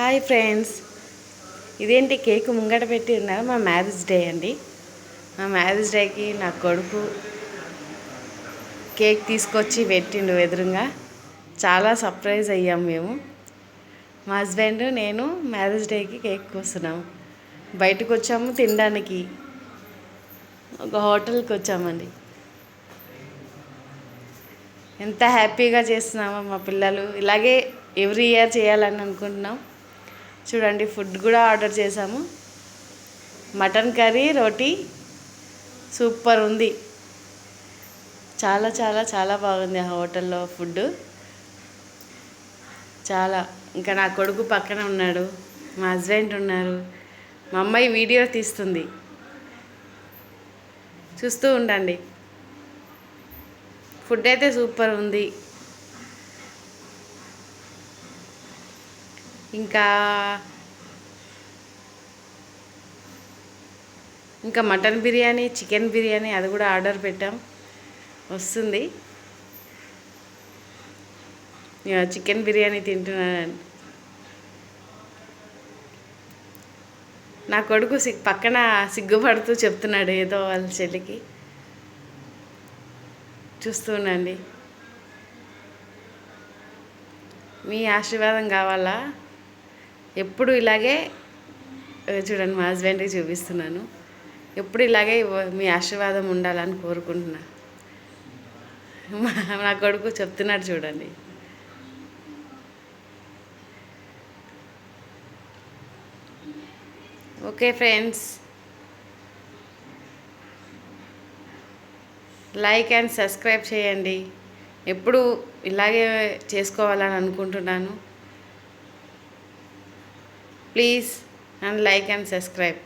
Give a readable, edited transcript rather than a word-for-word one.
Hi friends, ఇదేంటి cake ముంగట పెట్టి ఉన్నారు? మా మ్యారేజ్ డే అండి. మా మ్యారేజ్ డేకి నా కొడుకు కేక్ తీసుకొచ్చి పెట్టిండు ఎదురుగా. చాలా సర్ప్రైజ్ అయ్యాం మేము. మా హస్బెండ్ నేను మ్యారేజ్ డేకి కేక్ కోస్తున్నాము. బయటకు వచ్చాము తినడానికి, ఒక హోటల్కి వచ్చామండి. ఎంత హ్యాపీగా చేస్తున్నామో మా పిల్లలు. ఇలాగే ఎవ్రీ ఇయర్ చేయాలని అనుకుంటున్నాం. చూడండి, ఫుడ్ కూడా ఆర్డర్ చేసాము. మటన్ కర్రీ, రోటీ సూపర్ ఉంది. చాలా చాలా చాలా బాగుంది ఆ హోటల్లో ఫుడ్. చాలా. ఇంకా నా కొడుకు పక్కన ఉన్నాడు, మా హస్బెండ్ ఉన్నారు, మా అమ్మాయి వీడియో తీస్తుంది. చూస్తూ ఉండండి. ఫుడ్ అయితే సూపర్ ఉంది. ఇంకా మటన్ బిర్యానీ, చికెన్ బిర్యానీ అది కూడా ఆర్డర్ పెట్టాం, వస్తుంది. చికెన్ బిర్యానీ తింటున్నానండి. నా కొడుకు పక్కన సిగ్గుపడుతూ చెప్తున్నాడు ఏదో వాళ్ళ చెల్లికి. చూస్తూ ఉండండి. మీ ఆశీర్వాదం కావాలా? ఎప్పుడు ఇలాగే చూడండి, మా హస్బెండ్కి చూపిస్తున్నాను. ఎప్పుడు ఇలాగే మీ ఆశీర్వాదం ఉండాలని కోరుకుంటున్నా. నా కొడుకు చెప్తున్నాడు చూడండి. Okay friends, like and subscribe చేయండి. ఎప్పుడు ఇలాగే చేసుకోవాలని అనుకుంటున్నాను. Please and like and subscribe.